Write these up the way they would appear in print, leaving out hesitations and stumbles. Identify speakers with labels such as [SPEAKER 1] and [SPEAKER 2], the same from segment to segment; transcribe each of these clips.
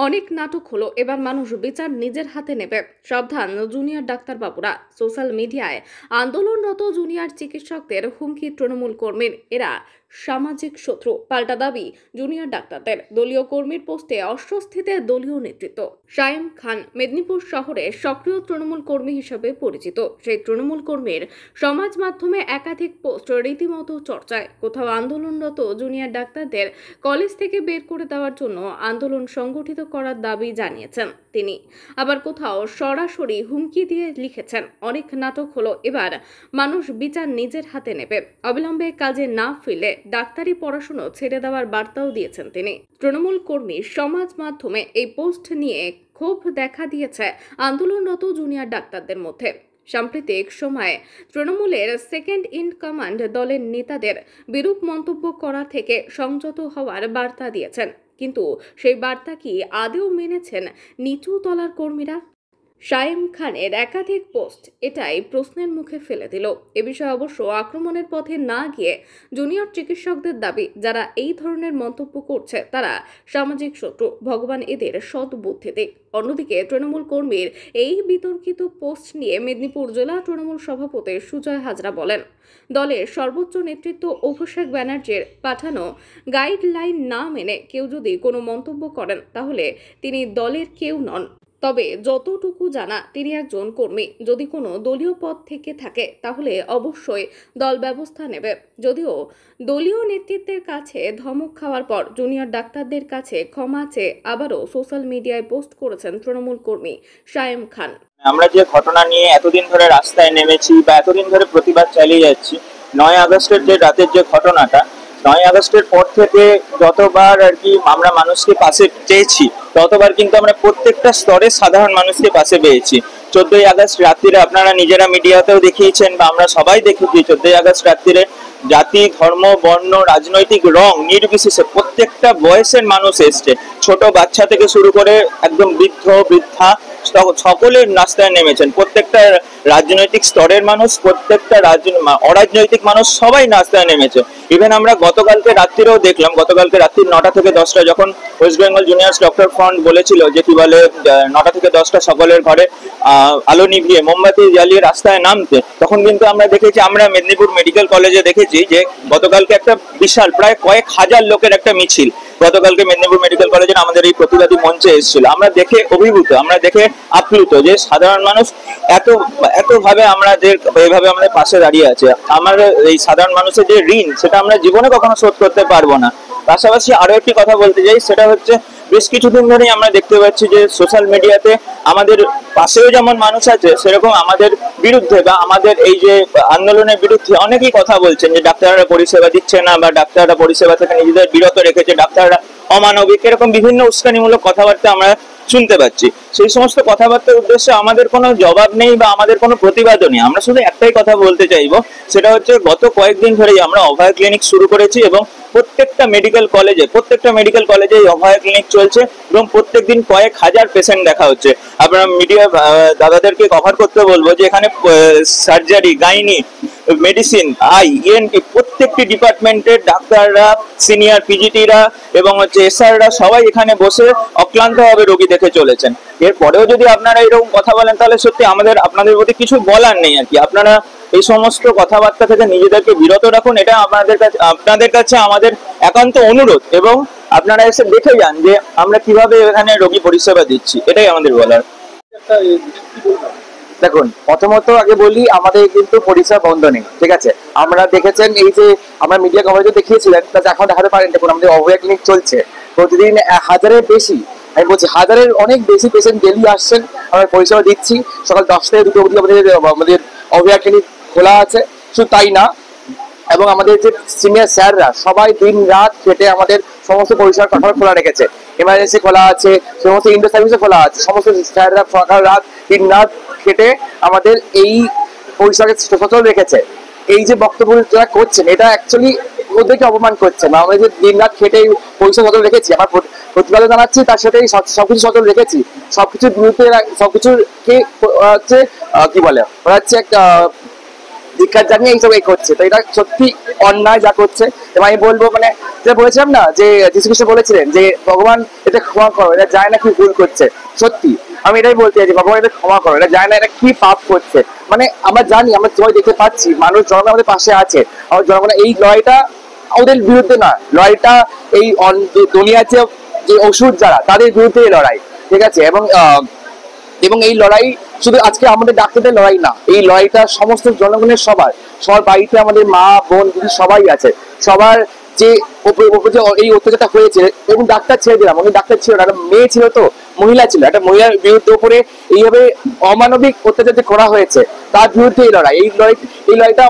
[SPEAKER 1] অনেক নাটক হলো, এবার মানুষ বিচার নিজের হাতে নেবে। সাবধান জুনিয়র ডাক্তারবাবুরা। সোশ্যাল মিডিয়ায় আন্দোলনরত জুনিয়র চিকিৎসকদের হুমকি তৃণমূল কর্মীর। এরা সামাজিক শত্রু। পাল্টা দাবি জুনিয়র ডাক্তারদের। দলীয় কর্মীর পোস্টে অস্বস্তিতে দলীয় নেতৃত্ব। শায়েম খান মেদিনীপুর শহরে সক্রিয় তৃণমূল কর্মী হিসেবে পরিচিত। সেই তৃণমূল কর্মীর সমাজ মাধ্যমে একাধিক পোস্ট রীতিমতো চর্চায়। কোথাও আন্দোলনরত জুনিয়র ডাক্তারদের কলেজ থেকে বের করে দেওয়ার জন্য আন্দোলন সংগঠিত করার দাবি জানিয়েছেন তিনি। আবার কোথাও সরাসরি হুমকি দিয়ে লিখেছেন, অনেক নাটক হলো, এবার মানুষ বিচার নিজের হাতে নেবে। অবিলম্বে কাজে না ফিরলে ডাক্তারি পড়াশোনা ছেড়ে দেওয়ার বার্তাও দিয়েছেন তিনি। তৃণমূল কর্মী সমাজ মাধ্যমে এই পোস্ট নিয়ে ক্ষোভ দেখা দিয়েছে আন্দোলনরত জুনিয়র ডাক্তারদের মধ্যে। সাম্প্রতিক সময়ে তৃণমূলের সেকেন্ড ইন কমান্ড দলের নেতাদের বিরূপ মন্তব্য করা থেকে সংযত হওয়ার বার্তা দিয়েছেন, কিন্তু সেই বার্তা কি আদৌ মেনেছেন নিচু তলার কর্মীরা? শায়েম খানের একাধিক পোস্ট এটাই প্রশ্নের মুখে ফেলে দিল। এ বিষয়ে অবশ্য আক্রমণের পথে না গিয়ে জুনিয়র চিকিৎসকদের দাবি, যারা এই ধরনের মন্তব্য করছে তারা সামাজিক শত্রু। ভগবান এদের সৎ বুদ্ধি দিক। অন্যদিকে তৃণমূল কর্মীর এই বিতর্কিত পোস্ট নিয়ে মেদিনীপুর জেলা তৃণমূল সভাপতি সুজয় হাজরা বলেন, দলের সর্বোচ্চ নেতৃত্ব অভিষেক ব্যানার্জির পাঠানো গাইডলাইন না মেনে কেউ যদি কোনো মন্তব্য করেন তাহলে তিনি দলের কেউ নন। তবে যতটুকু জানা, তিনি একজন কর্মী। যদি কোনো দলীয় পদ থেকে থাকে তাহলে অবশ্যই দল ব্যবস্থা নেবে। যদিও দলীয় নেতৃত্বের কাছে ধমক খাওয়ার পর জুনিয়র ডাক্তারদের কাছে ক্ষমা চেয়ে আবারও সোশ্যাল মিডিয়ায় পোস্ট করেছেন তৃণমূল কর্মী শায়েম খান।
[SPEAKER 2] আমরা যে ঘটনা নিয়ে এতদিন ধরে রাস্তায় নেমেছি বা এতদিন ধরে প্রতিবাদ চালিয়ে যাচ্ছি, 9 আগস্টের যে রাতের যে ঘটনাটা, 9 আগস্টের পর থেকে যতবার আর কি আমরা মানুষকে পাশে চেয়েছি, ততবার কিন্তু আমরা প্রত্যেকটা স্তরে সাধারণ মানুষকে পাশে পেয়েছি। 14ই আগস্ট রাত্রিরে আপনারা নিজেরা মিডিয়াতেও দেখিয়েছেন বা আমরা সবাই দেখেছি, 14ই আগস্ট রাত্রিরে জাতি, ধর্ম, বর্ণ, রাজনৈতিক রং নির্বিশেষে প্রত্যেকটা বয়সের মানুষ এসছে। ছোট বাচ্চা থেকে শুরু করে একদম বৃদ্ধ বৃদ্ধা সকলের রাস্তায় নেমেছেন। প্রত্যেকটা রাজনৈতিক স্তরের মানুষ, প্রত্যেকটা অরাজনৈতিক মানুষ সবাই রাস্তায় নেমেছে। ইভেন আমরা গতকালকে রাত্রিরেও দেখলাম, গতকালকে রাত্রি 9টা থেকে 10টা যখন West Bengal juniors doctor front বলেছিল যে কি বলে 9টা থেকে 10টা সকলের ঘরে আলো নিভিয়ে মোমবাতি জ্বালিয়ে রাস্তায় নামতে, তখন কিন্তু আমরা দেখেছি, আমরা মেদিনীপুর মেডিকেল কলেজে দেখেছি যে গতকালকে একটা বিশাল প্রায় কয়েক হাজার লোকের একটা মিছিল গতকালকে মেদিনীপুর মেডিকেল কলেজের আমাদের এই প্রতিবাদী মঞ্চে এসেছিল। আমরা দেখে অভিভূত, আমরা দেখে আপ্লুত যে সাধারণ মানুষ এতভাবে এইভাবে আমাদের পাশে দাঁড়িয়ে আছে। আমার এই সাধারণ মানুষের যে ঋণ, সেটা আমরা জীবনে কখনো শোধ করতে পারবো না। পাশাপাশি আরো একটি কথা বলতে চাই, সেটা হচ্ছে বেশ কিছুদিন ধরেই আমরা দেখতে পাচ্ছি যে সোশ্যাল মিডিয়াতে আমাদের পাশেও যেমন মানুষ আছে, সেরকম আমাদের বিরুদ্ধে বা আমাদের এই যে আন্দোলনের বিরুদ্ধে অনেকেই কথা বলছেন যে ডাক্তাররা পরিষেবা দিচ্ছে না বা ডাক্তাররা পরিষেবা থেকে নিজেদের বিরত রেখেছে, ডাক্তাররা অমানবিক, এরকম বিভিন্ন উস্কানিমূলক কথাবার্তা আমরা শুনতে পাচ্ছি। সেই সমস্ত কথাবার্তার উদ্দেশ্যে আমাদের কোনো জবাব নেই বা আমাদের কোনো প্রতিবাদও নেই। আমরা শুধু একটাই কথা বলতে চাইবো, সেটা হচ্ছে গত কয়েকদিন ধরেই আমরা অভয়া ক্লিনিক শুরু করেছি এবং প্রত্যেকটা মেডিকেল কলেজে এই অভয়া ক্লিনিক চলছে এবং প্রত্যেকদিন কয়েক হাজার পেশেন্ট দেখা হচ্ছে। আপনারা মিডিয়া দাদাদেরকে কভার করতে বলবো যে এখানে সার্জারি, গাইনি, মেডিসিন, ইএনটি প্রত্যেকটি ডিপার্টমেন্টের ডাক্তাররা, সিনিয়র পিজিটিরা এবং এসআররা সবাই এখানে বসে অক্লান্তভাবে রোগী দেখে চলেছেন। এরপরেও যদি আপনারা এরকম কথা বলেন তাহলে সত্যি আপনাদের প্রতি কিছু বলার নেই আর কি। আপনারা এই সমস্ত কথাবার্তা থেকে নিজেদেরকে বিরত রাখুন, এটা আপনাদের কাছে আমাদের একান্ত অনুরোধ। এবং আপনারা এসে দেখে যান যে আমরা কিভাবে এখানে রোগী পরিষেবা দিচ্ছি, এটাই আমাদের বলার।
[SPEAKER 3] দেখুন, প্রথমত আগে বলি, আমাদের কিন্তু পরিষেবা বন্ধ নেই, ঠিক আছে? আমরা দেখেছেন, এই যে আমরা মিডিয়া কভারেজে দেখিয়েছিলেন, এখন দেখাতে পারেন, দেখুন আমাদের অভয়া ক্লিনিক চলছে। প্রতিদিন 1000-এর বেশি, আমি বলছি 1000-এর অনেক বেশি পেশেন্ট ডেলি আসছেন, আমরা পরিষেবা দিচ্ছি। সকাল 10 থেকে 2টো অবধি আমাদের অভয়া ক্লিনিক খোলা আছে। শুধু তাই না, এবং আমাদের যে সিনিয়র স্যাররা সবাই দিন রাত খেটে আমাদের সমস্ত পরিষেবা কাঠামো খোলা রেখেছে। এমার্জেন্সি খোলা আছে, সমস্ত ইন্ডোর সার্ভিসও খোলা আছে। সমস্ত স্যাররা সকাল রাত দিন রাত খেটে আমাদের এই পরিষেবাকে সচল রেখেছে। এই যে বক্তব্য যারা করছেন, এটা অ্যাকচুয়ালি ওদেরকে অপমান করছে। আমরা যে দিন রাত খেটে পরিষেবা সচল রেখেছি, আমার প্রতিবাদ জানাচ্ছি, তার সাথে সবকিছু সচল রেখেছি। সবকিছুর বিরুদ্ধে, সবকিছুকে হচ্ছে কি বলে, ওরা হচ্ছে একটা ধিক্কার জানিয়ে এইসব এই করছে। তো এটা সত্যি অন্যায় যা করছে। এবং আমি বলবো মানে যে বলেছিলাম না যে যীশু খ্রিস্ট বলেছিলেন যে ভগবান এটা ক্ষমা করো, এটা যায় না কি ভুল করছে। সত্যি আমি এটাই বলতে চাই যে ভগবান এটা ক্ষমা করো, এটা যায় না এটা কি পাপ করছে। মানে আমরা জানি, আমরা সবাই দেখতে পাচ্ছি মানুষ জনগণ আমাদের পাশে আছে, আমার জনগণ এই লড়াইটা ওদের বিরুদ্ধে না, লড়াইটা এই দুনিয়ার যে অসুর যারা তাদের বিরুদ্ধে এই লড়াই, ঠিক আছে। এবং এই লড়াই শুধু আজকে আমাদের ডাক্তারদের লড়াই না, এই লড়াইটা সমস্ত জনগণের, সবার বাড়িতে আমাদের মা বোন দিদি সবাই আছে, সবার যে যে এই অত্যাচারটা হয়েছে। এবং ডাক্তার ছেড়ে দিলাম, উনি ডাক্তার ছিল না, একটা মেয়ে ছিল, তো মহিলা ছিল, একটা মহিলার বিরুদ্ধে উপরে এইভাবে অমানবিক অত্যাচার যে করা হয়েছে তার বিরুদ্ধে এই লড়াইটা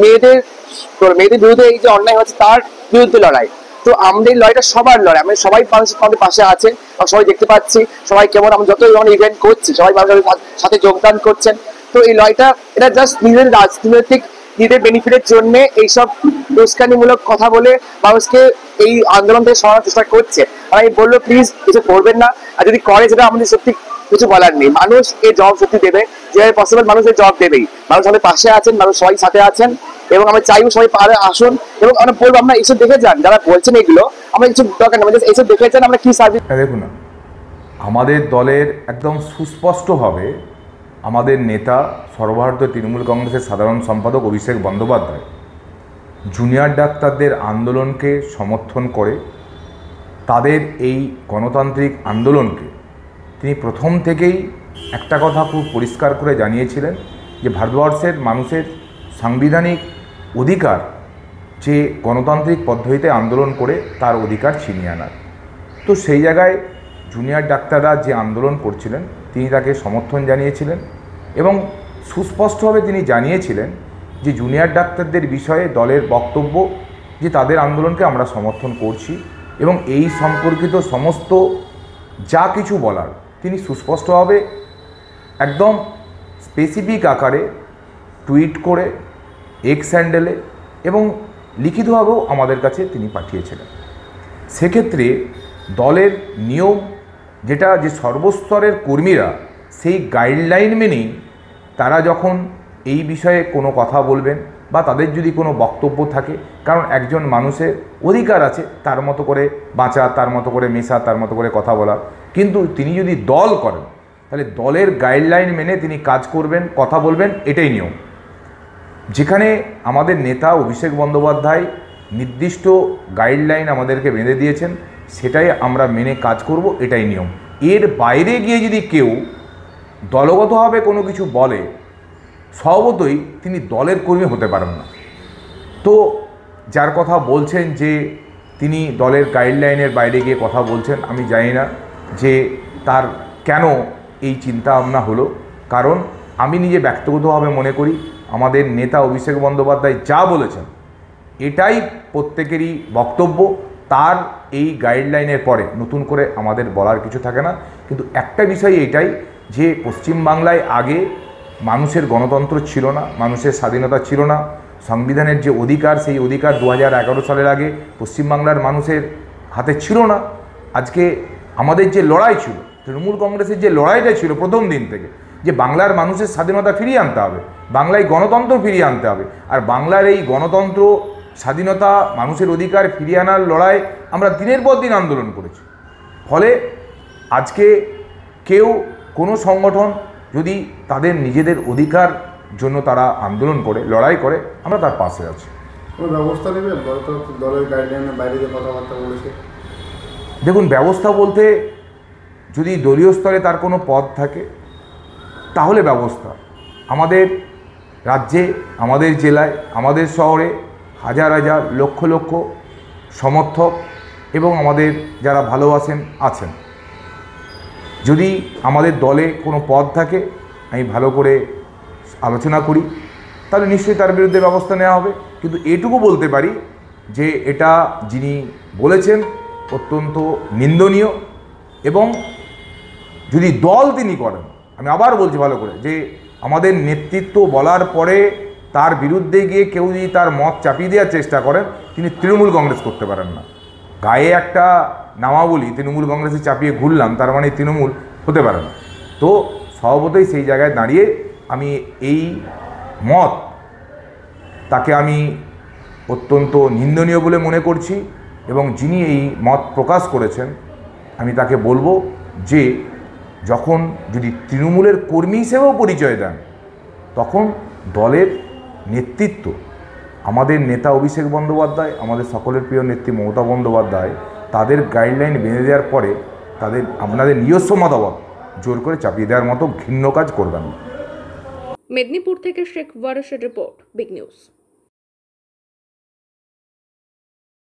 [SPEAKER 3] মেয়েদের বিরুদ্ধে এই যে অন্যায় হচ্ছে তার বিরুদ্ধে লড়াই। তো আমাদের লড়াইটা সবার লড়াই, আমি সবাই মানুষ আমাদের পাশে আছে, সবাই দেখতে পাচ্ছি, সবাই কেমন আমরা যত ইভেন্ট করছি সবাই মানুষের সাথে যোগদান করছেন। তো এই লড়াইটা এটা জাস্ট নিজের রাজনৈতিক নিজের বেনিফিটের জন্য এইসব উস্কানিমূলক কথা বলে মানুষকে এই আন্দোলন থেকে সরানোর চেষ্টা করছে। আর আমি বলবো প্লিজ কিছু করবেন না, আর যদি করে সেটা আমাদের সত্যি কিছু বলার নেই। মানুষ এই জবাব সত্যি দেবে, যেভাবে পসিবল মানুষ এই জবাব দেবেই। মানুষ আমাদের পাশে আছেন, মানুষ সবাই সাথে আছেন, এবং আমরা চাইবো সবাই পাহাড়ে আসুন। এবং আমরা বলবো আমরা এইসব দেখে যান, যারা বলছেন এগুলো আমরা কিছু দরকার নেই, এইসব দেখে যান আমরা কি সার্ভিস।
[SPEAKER 4] দেখুন না, আমাদের দলের একদম সুস্পষ্টভাবে আমাদের নেতা সর্বভারতীয় তৃণমূল কংগ্রেসের সাধারণ সম্পাদক অভিষেক বন্দ্যোপাধ্যায় জুনিয়র ডাক্তারদের আন্দোলনকে সমর্থন করে তাদের এই গণতান্ত্রিক আন্দোলনকে তিনি প্রথম থেকেই একটা কথা খুব পরিষ্কার করে জানিয়েছিলেন যে ভারতবর্ষের মানুষের সাংবিধানিক অধিকার যে গণতান্ত্রিক পদ্ধতিতে আন্দোলন করে তার অধিকার ছিনিয়ে আনার। তো সেই জায়গায় জুনিয়র ডাক্তাররা যে আন্দোলন করছিলেন তিনি তাকে সমর্থন জানিয়েছিলেন এবং সুস্পষ্টভাবে তিনি জানিয়েছিলেন যে জুনিয়র ডাক্তারদের বিষয়ে দলের বক্তব্য যে তাদের আন্দোলনকে আমরা সমর্থন করছি এবং এই সম্পর্কিত সমস্ত যা কিছু বলার তিনি সুস্পষ্টভাবে একদম স্পেসিফিক আকারে টুইট করে এক্স হ্যান্ডেলে এবং লিখিতভাবেও আমাদের কাছে তিনি পাঠিয়েছিলেন। সেক্ষেত্রে দলের নিয়ম যেটা যে সর্বস্তরের কর্মীরা সেই গাইডলাইন মেনেই তারা যখন এই বিষয়ে কোনো কথা বলবেন বা তাদের যদি কোনো বক্তব্য থাকে, কারণ একজন মানুষের অধিকার আছে তার মতো করে বাঁচা, তার মতো করে মেশা, তার মতো করে কথা বলা, কিন্তু তিনি যদি দল করেন তাহলে দলের গাইডলাইন মেনে তিনি কাজ করবেন, কথা বলবেন, এটাই নিয়ম। যেখানে আমাদের নেতা অভিষেক বন্দ্যোপাধ্যায় নির্দিষ্ট গাইডলাইন আমাদেরকে বেঁধে দিয়েছেন সেটাই আমরা মেনে কাজ করব, এটাই নিয়ম। এর বাইরে গিয়ে যদি কেউ দলগতভাবে কোনো কিছু বলে স্বভাবতই তিনি দলের কর্মী হতে পারেন না। তো যার কথা বলছেন যে তিনি দলের গাইডলাইনের বাইরে গিয়ে কথা বলছেন, আমি জানি না যে তার কেন এই চিন্তা ভাবনা হলো, কারণ আমি নিজে ব্যক্তিগতভাবে মনে করি আমাদের নেতা অভিষেক বন্দ্যোপাধ্যায় যা বলেছেন এটাই প্রত্যেকেরই বক্তব্য, তার এই গাইডলাইনের পরে নতুন করে আমাদের বলার কিছু থাকে না। কিন্তু একটা বিষয় এটাই যে পশ্চিমবাংলায় আগে মানুষের গণতন্ত্র ছিল না, মানুষের স্বাধীনতা ছিল না, সংবিধানের যে অধিকার সেই অধিকার 2011 সালের আগে পশ্চিমবাংলার মানুষের হাতে ছিল না। আজকে আমাদের যে লড়াই ছিল, তৃণমূল কংগ্রেসের যে লড়াইটা ছিল প্রথম দিন থেকে, যে বাংলার মানুষের স্বাধীনতা ফিরিয়ে আনতে হবে, বাংলায় গণতন্ত্র ফিরিয়ে আনতে হবে, আর বাংলার এই গণতন্ত্র, স্বাধীনতা, মানুষের অধিকার ফিরিয়ে আনার লড়াই আমরা দিনের পর দিন আন্দোলন করেছি। ফলে আজকে কেউ কোনো সংগঠন যদি তাদের নিজেদের অধিকার জন্য তারা আন্দোলন করে, লড়াই করে, আমরা তার পাশে আছি।
[SPEAKER 5] কোনো ব্যবস্থা নেবেন? দলের গাইডলাইনের বাইরে যে কথাবার্তা বলেছে,
[SPEAKER 4] দেখুন, ব্যবস্থা বলতে যদি দলীয় স্তরে তার কোনো পদ থাকে তাহলে ব্যবস্থা। আমাদের রাজ্যে, আমাদের জেলায়, আমাদের শহরে হাজার হাজার লক্ষ লক্ষ সমর্থক এবং আমাদের যারা ভালোবাসেন আছেন। যদি আমাদের দলে কোনো পদ থাকে, আমি ভালো করে আলোচনা করি, তাহলে নিশ্চয়ই তার বিরুদ্ধে ব্যবস্থা নেওয়া হবে। কিন্তু এটুকু বলতে পারি যে এটা যিনি বলেছেন অত্যন্ত নিন্দনীয়, এবং যদি দল তিনি করেন, আমি আবার বলছি ভালো করে, যে আমাদের নেতৃত্ব বলার পরে তার বিরুদ্ধে গিয়ে কেউ যদি তার মত চাপিয়ে দেওয়ার চেষ্টা করেন, তিনি তৃণমূল কংগ্রেস করতে পারেন না। গায়ে একটা নামাবলী তৃণমূল কংগ্রেসে চাপিয়ে ঘুরলাম, তার মানে তৃণমূল হতে পারে না। তো স্বভাবতই সেই জায়গায় দাঁড়িয়ে আমি এই মত তাকে আমি অত্যন্ত নিন্দনীয় বলে মনে করছি, এবং যিনি এই মত প্রকাশ করেছেন আমি তাকে বলবো যে যখন যদি তৃণমূলের কর্মী হিসেবেও পরিচয় দেন, তখন দলের নেতৃত্ব, আমাদের নেতা অভিষেক বন্দ্যোপাধ্যায়, আমাদের সকলের প্রিয় নেত্রী মমতা বন্দ্যোপাধ্যায়, তাদের গাইডলাইন বেঁধে দেওয়ার পরে আপনাদের নিজস্ব মতামত জোর করে চাপিয়ে দেওয়ার মতো ঘৃণ্য কাজ করবেন না।
[SPEAKER 1] মেদিনীপুর থেকে শেখ ওয়ারেসের রিপোর্ট, বিগ নিউজ।